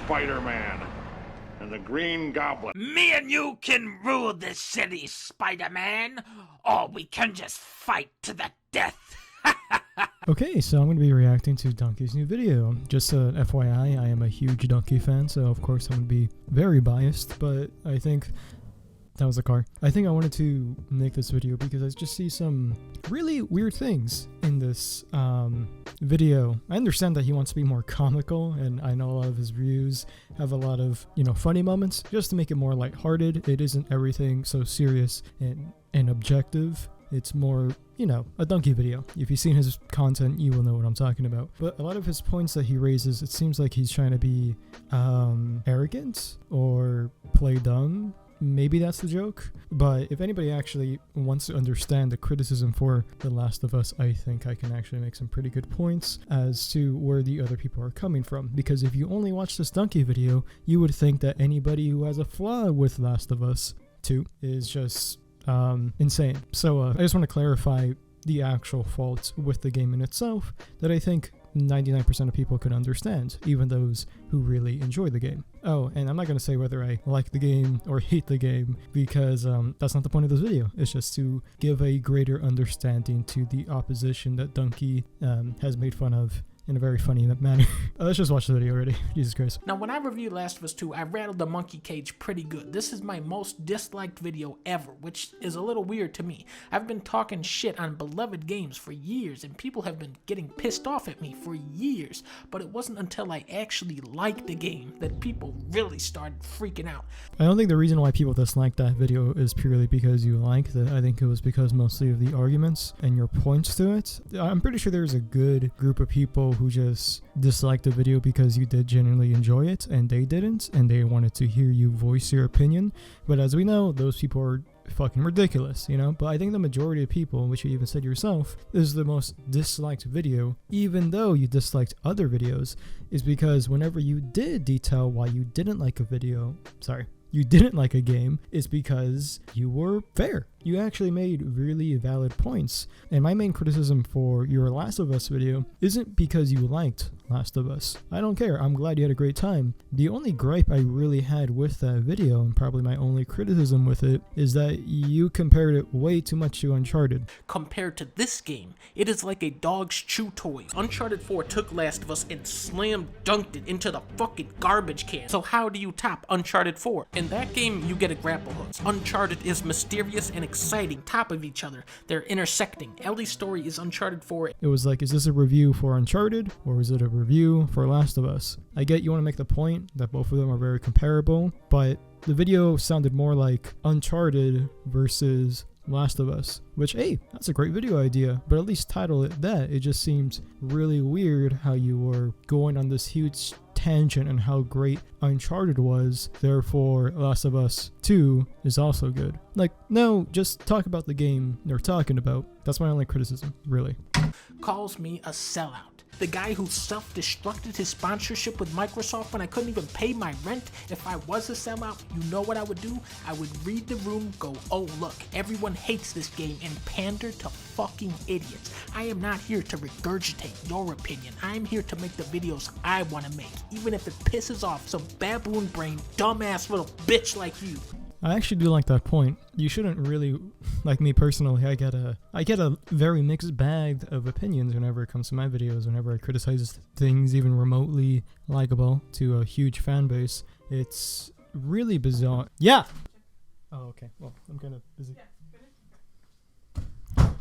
Spider-Man and the Green Goblin. Me and you can rule this city, Spider-Man, or we can just fight to the death. Okay, so I'm going to be reacting to Dunkey's new video. Just FYI, I am a huge Dunkey fan, so of course I'm going to be very biased, but I think... That was a car. I think I wanted to make this video because I just see some really weird things in this video. I understand that he wants to be more comical, and I know a lot of his views have a lot of, funny moments. Just to make it more lighthearted, it isn't everything so serious and objective. It's more, a Dunkey video. If you've seen his content, you will know what I'm talking about. But a lot of his points that he raises, it seems like he's trying to be arrogant or play dumb. Maybe that's the joke, but if anybody actually wants to understand the criticism for The Last of Us, I think I can actually make some pretty good points as to where the other people are coming from. Because if you only watch this Dunkey video, you would think that anybody who has a flaw with Last of Us 2 is just insane. So I just want to clarify the actual faults with the game in itself that I think 99% of people could understand, even those who really enjoy the game. Oh, and I'm not going to say whether I like the game or hate the game, because that's not the point of this video. It's just to give a greater understanding to the opposition that Dunkey has made fun of in a very funny manner. Let's just watch the video already. Jesus Christ. Now, when I reviewed Last of Us 2, I rattled the monkey cage pretty good. This is my most disliked video ever, which is a little weird to me. I've been talking shit on beloved games for years, and people have been getting pissed off at me for years, but it wasn't until I actually liked the game that people really started freaking out. I don't think the reason why people dislike that video is purely because you liked it. I think it was because mostly of the arguments and your points to it. I'm pretty sure there's a good group of people who just disliked the video because you did genuinely enjoy it and they didn't, and they wanted to hear you voice your opinion. But as we know, those people are fucking ridiculous, But I think the majority of people, which you even said yourself, is the most disliked video, even though you disliked other videos, is because whenever you did detail why you didn't like a you didn't like a game, is because you were fair. You actually made really valid points. And my main criticism for your Last of Us video isn't because you liked Last of Us. I don't care. I'm glad you had a great time. The only gripe I really had with that video, and probably my only criticism with it, is that you compared it way too much to Uncharted. Compared to this game, it is like a dog's chew toy. Uncharted 4 took Last of Us and slam dunked it into the fucking garbage can. So how do you top Uncharted 4? In that game, you get a grapple hooks. Uncharted is mysterious and exciting, top of each other. They're intersecting. Ellie's story is Uncharted 4. It was like, is this a review for Uncharted or is it a review for Last of Us? I get you want to make the point that both of them are very comparable, but the video sounded more like Uncharted versus Last of Us, which, hey, that's a great video idea, but at least title it that. It just seems really weird how you were going on this huge tangent and how great Uncharted was, therefore Last of Us 2 is also good. Like, no, just talk about the game they're talking about. That's my only criticism, really. Calls me a sellout. The guy who self-destructed his sponsorship with Microsoft when I couldn't even pay my rent. If I was a sellout, you know what I would do? I would read the room, go, oh look, everyone hates this game, and pander to fucking idiots. I am not here to regurgitate your opinion. I'm here to make the videos I want to make, even if it pisses off some baboon brain, dumbass little bitch like you. I actually do like that point. You shouldn't really, like me personally, I get a very mixed bag of opinions whenever it comes to my videos, whenever I criticize things even remotely likable to a huge fan base. It's really bizarre. Yeah! Oh, okay. Well, I'm kind of busy.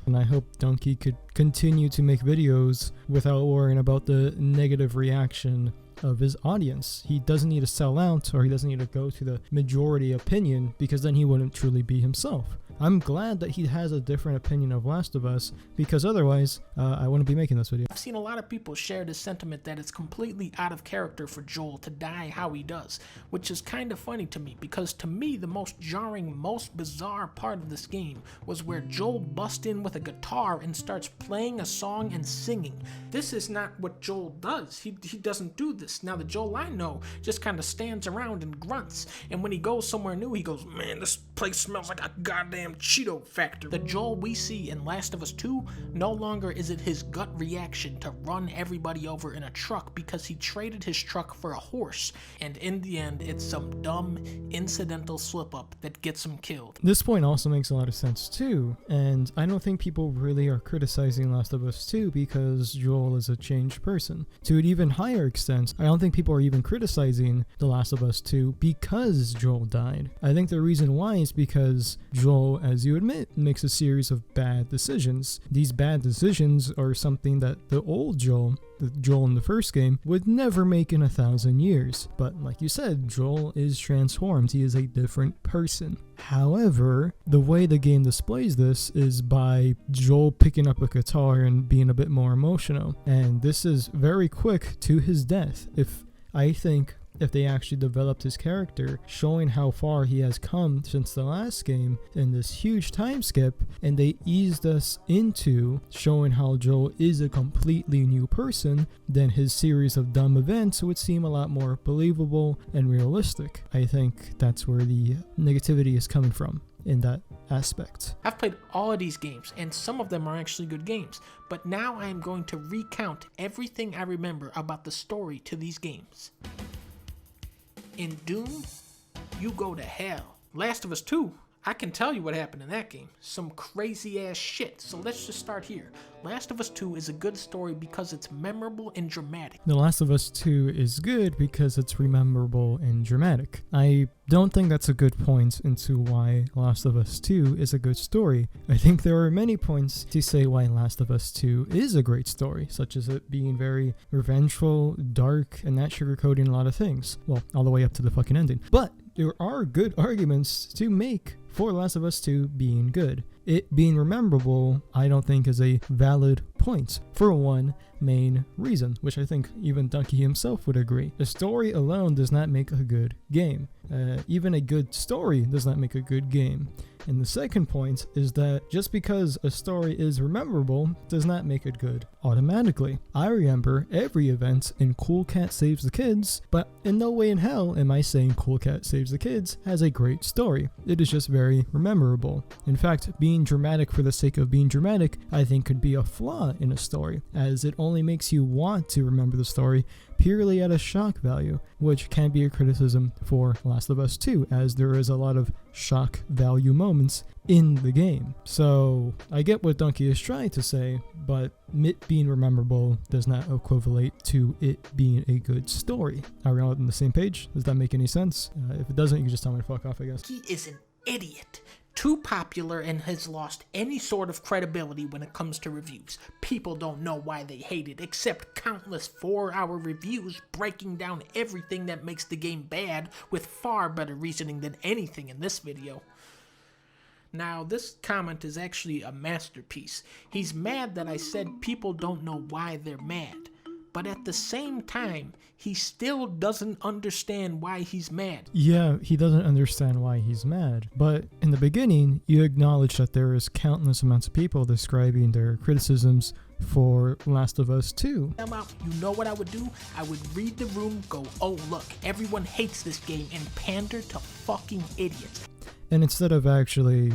And I hope Dunkey could continue to make videos without worrying about the negative reaction of his audience. He doesn't need to sell out, or he doesn't need to go to the majority opinion, because then he wouldn't truly be himself. I'm glad that he has a different opinion of Last of Us, because otherwise I wouldn't be making this video. I've seen a lot of people share this sentiment that it's completely out of character for Joel to die how he does, which is kind of funny to me, because to me the most jarring, most bizarre part of this game was where Joel busts in with a guitar and starts playing a song and singing. This is not what Joel does. He doesn't do this. Now the Joel I know just kind of stands around and grunts, and when he goes somewhere new he goes, man, this place smells like a goddamn goddamn Cheeto factory. The Joel we see in Last of Us 2, no longer is it his gut reaction to run everybody over in a truck because he traded his truck for a horse, and in the end, it's some dumb, incidental slip-up that gets him killed. This point also makes a lot of sense too, and I don't think people really are criticizing Last of Us 2 because Joel is a changed person. To an even higher extent, I don't think people are even criticizing The Last of Us 2 because Joel died. I think the reason why is because Joel, as you admit, makes a series of bad decisions. These bad decisions are something that the old Joel, the Joel in the first game, would never make in 1,000 years. But like you said, Joel is transformed. He is a different person. However, the way the game displays this is by Joel picking up a guitar and being a bit more emotional. And this is very quick to his death. If they actually developed his character, showing how far he has come since the last game in this huge time skip, and they eased us into showing how Joel is a completely new person, then his series of dumb events would seem a lot more believable and realistic. I think that's where the negativity is coming from in that aspect. I've played all of these games, and some of them are actually good games, but now I am going to recount everything I remember about the story to these games. In Doom, you go to hell. Last of Us 2, I can tell you what happened in that game. Some crazy ass shit. So let's just start here. Last of Us 2 is a good story because it's memorable and dramatic. The Last of Us 2 is good because it's memorable and dramatic. I don't think that's a good point into why Last of Us 2 is a good story. I think there are many points to say why Last of Us 2 is a great story, such as it being very revengeful, dark, and not sugarcoating a lot of things. Well, all the way up to the fucking ending. But there are good arguments to make for Last of Us 2 being good. It being memorable, I don't think is a valid point for one main reason, which I think even Dunkey himself would agree. The story alone does not make a good game. Even a good story does not make a good game. And the second point is that just because a story is memorable does not make it good automatically. I remember every event in Cool Cat Saves the Kids, but in no way in hell am I saying Cool Cat Saves the Kids has a great story. It is just very memorable. In fact, being dramatic for the sake of being dramatic, I think could be a flaw in a story, as it only makes you want to remember the story purely at a shock value, which can be a criticism for Last of Us 2, as there is a lot of shock value moments in the game. So I get what Dunkey is trying to say, but it being memorable does not equivalent to it being a good story. Are we all on the same page? Does that make any sense? If it doesn't, you can just tell me to fuck off, I guess. He is an idiot. Too popular and has lost any sort of credibility when it comes to reviews. People don't know why they hate it, except countless 4-hour reviews breaking down everything that makes the game bad with far better reasoning than anything in this video. Now, this comment is actually a masterpiece. He's mad that I said people don't know why they're mad. But at the same time, he still doesn't understand why he's mad. Yeah, he doesn't understand why he's mad. But in the beginning, you acknowledge that there is countless amounts of people describing their criticisms for Last of Us 2. You know what I would do? I would read the room, go, oh look, everyone hates this game, and pander to fucking idiots. And instead of actually,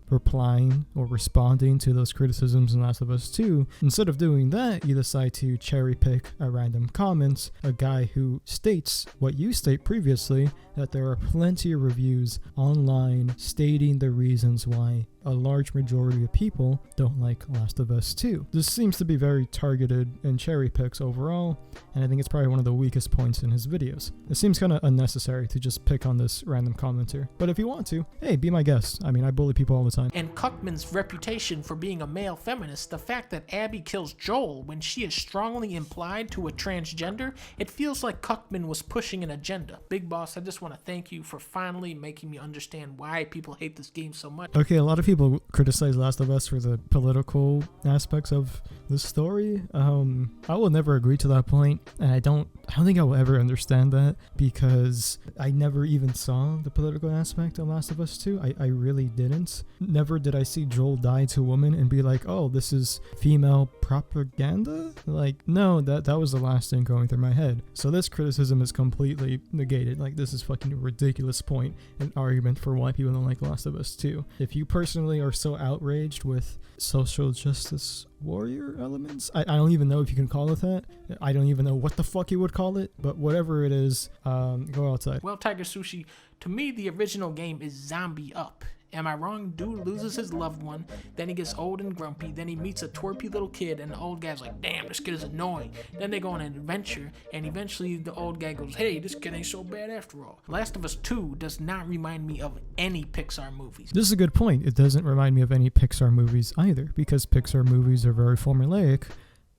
replying or responding to those criticisms in Last of Us 2, instead of doing that, you decide to cherry pick a random comment, a guy who states what you state previously, that there are plenty of reviews online stating the reasons why a large majority of people don't like Last of Us 2. This seems to be very targeted and cherry picks overall, and I think it's probably one of the weakest points in his videos. It seems kind of unnecessary to just pick on this random commenter, but if you want to, hey, be my guest. I mean, I bully people all the time. And Cuckman's reputation for being a male feminist, the fact that Abby kills Joel when she is strongly implied to a transgender, it feels like Cuckman was pushing an agenda. Big Boss, I just want to thank you for finally making me understand why people hate this game so much. Okay, a lot of people people criticize Last of Us for the political aspects of the story. I will never agree to that point, and I don't think I will ever understand that, because I never even saw the political aspect of Last of Us 2. I really didn't. Never did I see Joel die to a woman and be like, oh, this is female propaganda? Like, no, that was the last thing going through my head. So this criticism is completely negated. Like, this is fucking a ridiculous point and argument for why people don't like Last of Us 2. If you personally are so outraged with social justice warrior elements, I don't even know if you can call it that. I don't even know what the fuck you would call it, but whatever it is, go outside. Well, Tiger Sushi, to me, the original game is Zombie Up. Am I wrong? Dude loses his loved one, then he gets old and grumpy, then he meets a twerpy little kid, and the old guy's like, damn, this kid is annoying. Then they go on an adventure, and eventually the old guy goes, hey, this kid ain't so bad after all. Last of Us 2 does not remind me of any Pixar movies. This is a good point. It doesn't remind me of any Pixar movies either, because Pixar movies are very formulaic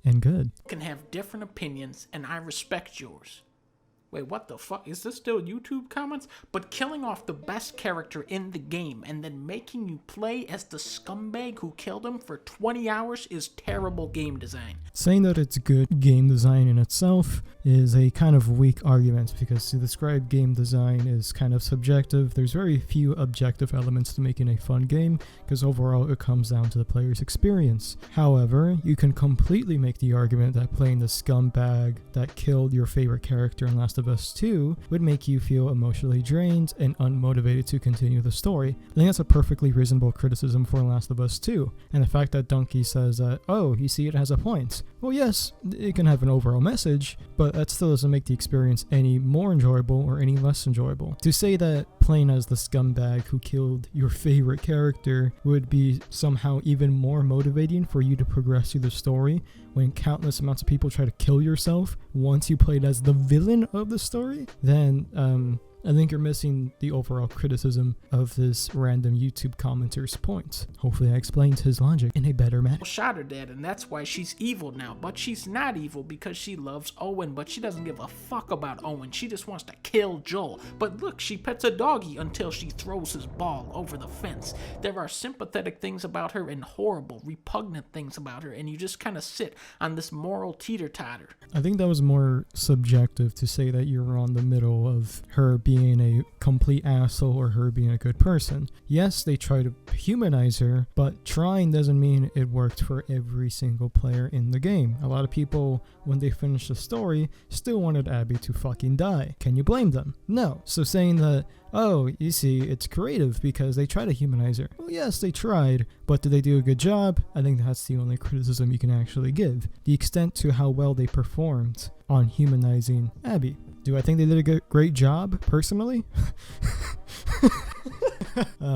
and good. You can have different opinions, and I respect yours. Wait, what the fuck? Is this still YouTube comments? But killing off the best character in the game and then making you play as the scumbag who killed him for 20 hours is terrible game design. Saying that it's good game design in itself is a kind of weak argument, because to describe game design is kind of subjective. There's very few objective elements to making a fun game, because overall it comes down to the player's experience. However, you can completely make the argument that playing the scumbag that killed your favorite character in Last of Us 2 would make you feel emotionally drained and unmotivated to continue the story. I think that's a perfectly reasonable criticism for Last of Us 2, and the fact that Dunkey says that, oh, you see, it has a point. Well, yes, it can have an overall message, but that still doesn't make the experience any more enjoyable or any less enjoyable. To say that playing as the scumbag who killed your favorite character would be somehow even more motivating for you to progress through the story when countless amounts of people try to kill yourself once you played as the villain of the story, then I think you're missing the overall criticism of this random YouTube commenter's point. Hopefully I explained his logic in a better manner. Shot her dad, and that's why she's evil now. But she's not evil because she loves Owen, but she doesn't give a fuck about Owen. She just wants to kill Joel. But look, she pets a doggy until she throws his ball over the fence. There are sympathetic things about her and horrible, repugnant things about her, and you just kind of sit on this moral teeter-totter. I think that was more subjective to say that you're on the middle of her being a complete asshole or her being a good person. Yes, they try to humanize her, but trying doesn't mean it worked for every single player in the game. A lot of people, when they finished the story, still wanted Abby to fucking die. Can you blame them? No. So saying that, oh, you see, it's creative because they try to humanize her. Well, yes, they tried, but did they do a good job? I think that's the only criticism you can actually give. The extent to how well they performed on humanizing Abby. Do I think they did a great job, personally?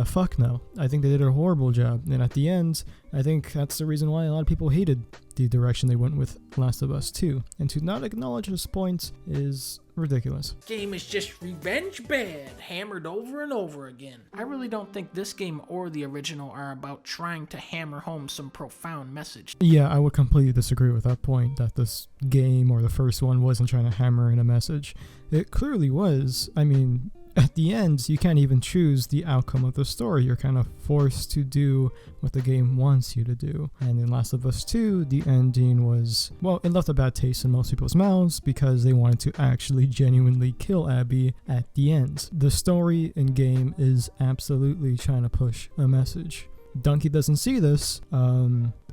Fuck no. I think they did a horrible job. And at the end, I think that's the reason why a lot of people hated the direction they went with Last of Us 2. And to not acknowledge this point is ridiculous. Game is just revenge bad, hammered over and over again. I really don't think this game or the original are about trying to hammer home some profound message. Yeah, I would completely disagree with that point, that this game or the first one wasn't trying to hammer in a message. It clearly was. I mean, at the end, you can't even choose the outcome of the story. You're kind of forced to do what the game wants you to do. And in Last of Us 2, the ending was, well, it left a bad taste in most people's mouths because they wanted to actually genuinely kill Abby at the end. The story in game is absolutely trying to push a message. Dunkey doesn't see this.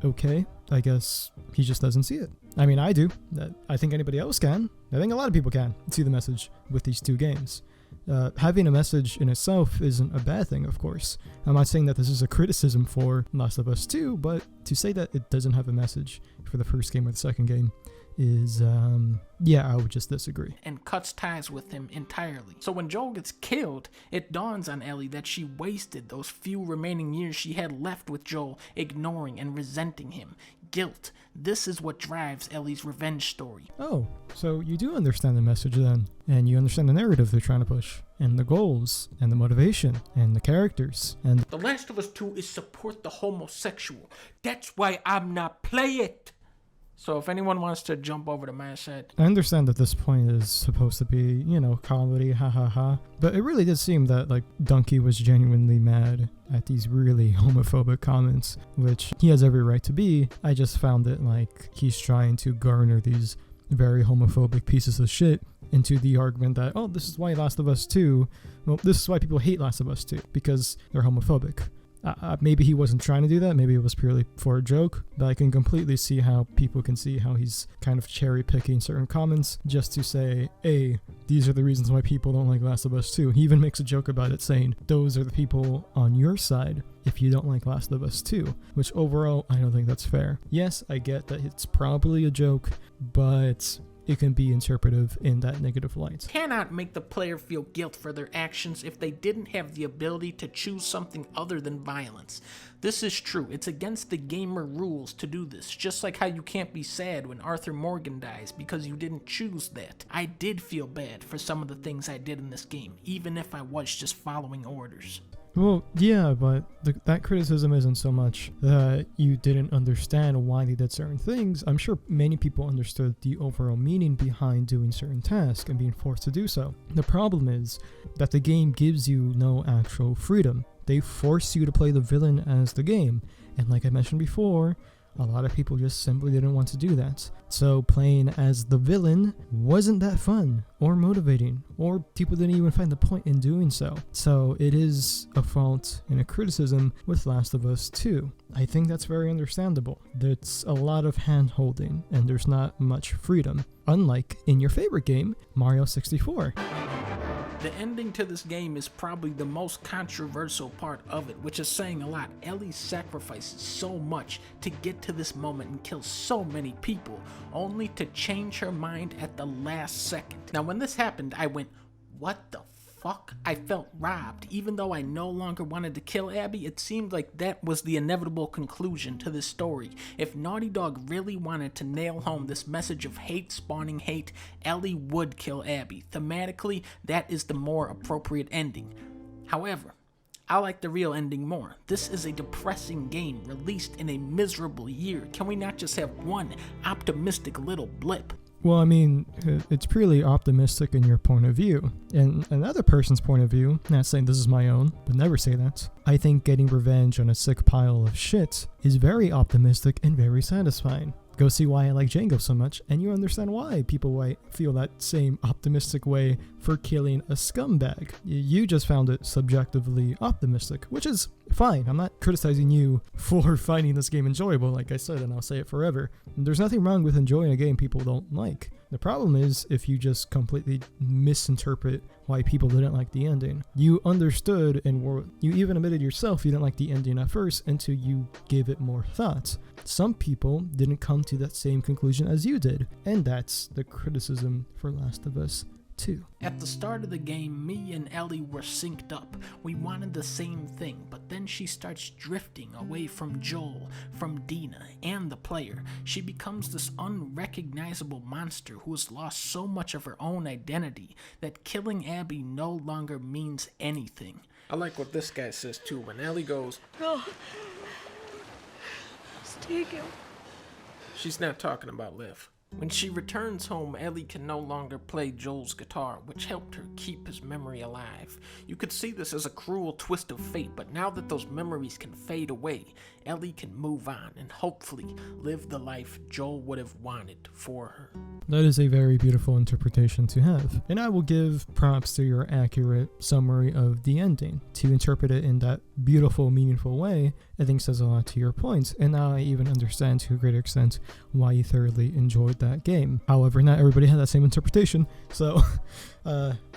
Okay, I guess he just doesn't see it. I mean, I do. I think anybody else can. I think a lot of people can see the message with these two games. Having a message in itself isn't a bad thing, of course. I'm not saying that this is a criticism for Last of Us 2, but to say that it doesn't have a message for the first game or the second game is, yeah, I would just disagree. And cuts ties with him entirely. So when Joel gets killed, it dawns on Ellie that she wasted those few remaining years she had left with Joel, ignoring and resenting him. Guilt. This is what drives Ellie's revenge story. Oh, so you do understand the message then, and you understand the narrative they're trying to push, and the goals, and the motivation, and the characters, and... The Last of Us 2 is support the homosexual. That's why I'm not play it. So if anyone wants to jump over to my side. I understand that this point is supposed to be, you know, comedy, ha ha ha. But it really did seem that, like, Dunkey was genuinely mad at these really homophobic comments, which he has every right to be. I just found it like he's trying to garner these very homophobic pieces of shit into the argument that, oh, this is why Last of Us 2, well, this is why people hate Last of Us 2, because they're homophobic. Maybe he wasn't trying to do that, maybe it was purely for a joke, but I can completely see how people can see how he's kind of cherry picking certain comments just to say, hey, these are the reasons why people don't like Last of Us 2. He even makes a joke about it saying, those are the people on your side if you don't like Last of Us 2, which overall, I don't think that's fair. Yes, I get that it's probably a joke, but it can be interpretive in that negative light. Cannot make the player feel guilt for their actions if they didn't have the ability to choose something other than violence. This is true. It's against the gamer rules to do this, just like how you can't be sad when Arthur Morgan dies because you didn't choose that. I did feel bad for some of the things I did in this game, even if I was just following orders. Well, yeah, but that criticism isn't so much that you didn't understand why they did certain things. I'm sure many people understood the overall meaning behind doing certain tasks and being forced to do so. The problem is that the game gives you no actual freedom. They force you to play the villain as the game, and like I mentioned before, a lot of people just simply didn't want to do that. So playing as the villain wasn't that fun or motivating, or people didn't even find the point in doing so. So it is a fault and a criticism with Last of Us 2. I think that's very understandable. There's a lot of hand-holding and there's not much freedom, unlike in your favorite game, Mario 64. The ending to this game is probably the most controversial part of it, which is saying a lot. Ellie sacrificed so much to get to this moment and kill so many people, only to change her mind at the last second. Now when this happened, I went, what the fuck? I felt robbed. Even though I no longer wanted to kill Abby, it seemed like that was the inevitable conclusion to this story. If Naughty Dog really wanted to nail home this message of hate spawning hate, Ellie would kill Abby. Thematically, that is the more appropriate ending. However, I like the real ending more. This is a depressing game released in a miserable year. Can we not just have one optimistic little blip? Well, I mean, it's purely optimistic in your point of view. And another person's point of view, not saying this is my own, but never say that, I think getting revenge on a sick pile of shit is very optimistic and very satisfying. Go see why I like Django so much, and you understand why people feel that same optimistic way for killing a scumbag. You just found it subjectively optimistic, which is fine. I'm not criticizing you for finding this game enjoyable, like I said, and I'll say it forever. There's nothing wrong with enjoying a game people don't like. The problem is if you just completely misinterpret why people didn't like the ending. You understood and you even admitted yourself you didn't like the ending at first until you gave it more thought. Some people didn't come to that same conclusion as you did, and that's the criticism for Last of Us 2. At the start of the game, me and Ellie were synced up. We wanted the same thing, but then she starts drifting away from Joel, from Dina, and the player. She becomes this unrecognizable monster who has lost so much of her own identity that killing Abby no longer means anything. I like what this guy says too, when Ellie goes, No. Just take him. She's not talking about Liv. When she returns home, Ellie can no longer play Joel's guitar, which helped her keep his memory alive. You could see this as a cruel twist of fate, but now that those memories can fade away, Ellie can move on and hopefully live the life Joel would have wanted for her. That is a very beautiful interpretation to have, and I will give props to your accurate summary of the ending. To interpret it in that beautiful, meaningful way, I think says a lot to your points, and now I even understand to a greater extent why you thoroughly enjoyed that game. However, not everybody had that same interpretation, so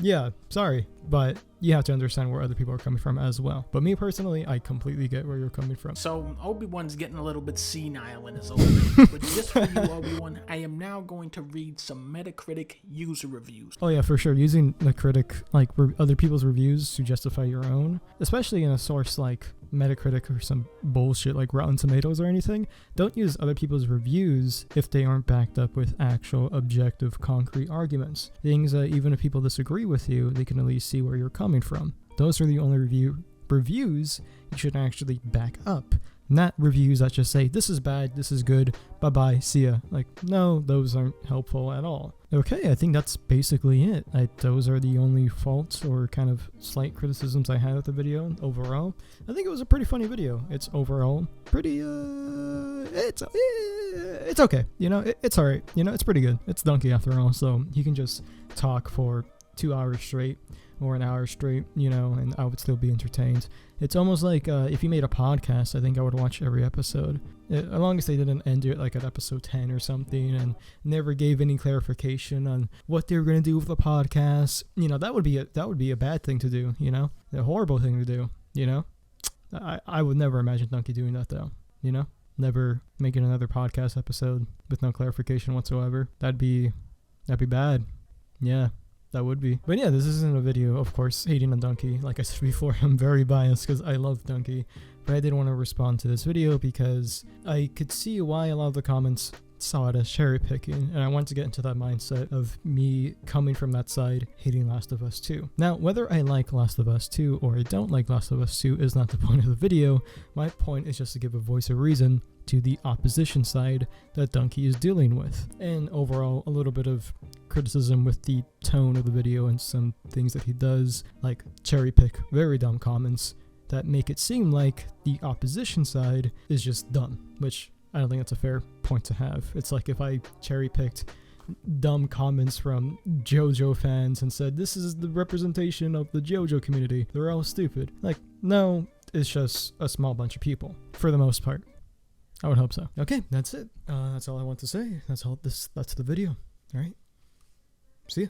yeah, sorry, but you have to understand where other people are coming from as well. But me personally, I completely get where you're coming from. So Obi-Wan's getting a little bit senile in his old age, but just for you, Obi-Wan, I am now going to read some Metacritic user reviews. Oh yeah, for sure. Using the critic, like other people's reviews to justify your own, especially in a source like Metacritic or some bullshit like Rotten Tomatoes or anything. Don't use other people's reviews if they aren't backed up with actual objective concrete arguments. Things that even if people disagree with you, they can at least see where you're coming from. Those are the only reviews you should actually back up. Not reviews that just say, this is bad, this is good, bye-bye, see ya. Like, no, those aren't helpful at all. Okay, I think that's basically it. Those are the only faults or kind of slight criticisms I had with the video overall. I think it was a pretty funny video. It's overall pretty, it's okay. You know, it's alright. You know, it's pretty good. It's Dunkey after all, so he can just talk for 2 hours straight or an hour straight, you know, and I would still be entertained. It's almost like if he made a podcast, I think I would watch every episode. As long as they didn't end it like at episode 10 or something and never gave any clarification on what they were going to do with the podcast. You know, that would be a bad thing to do, you know? A horrible thing to do, you know? I would never imagine Dunkey doing that though, you know? Never making another podcast episode with no clarification whatsoever. That'd be bad. Yeah. That would be. But yeah, this isn't a video, of course, hating on Dunkey. Like I said before, I'm very biased because I love Dunkey. But I did want to respond to this video because I could see why a lot of the comments saw it as cherry picking, and I wanted to get into that mindset of me coming from that side, hating Last of Us 2. Now, whether I like Last of Us 2 or I don't like Last of Us 2 is not the point of the video. My point is just to give a voice of reason to the opposition side that Dunkey is dealing with, and overall a little bit of criticism with the tone of the video and some things that he does, like cherry pick very dumb comments that make it seem like the opposition side is just dumb, which I don't think that's a fair point to have. It's like if I cherry picked dumb comments from JoJo fans and said, this is the representation of the JoJo community, they're all stupid. Like, no, it's just a small bunch of people, for the most part. I would hope so. Okay, that's it. That's all I want to say. That's the video. All right. See ya.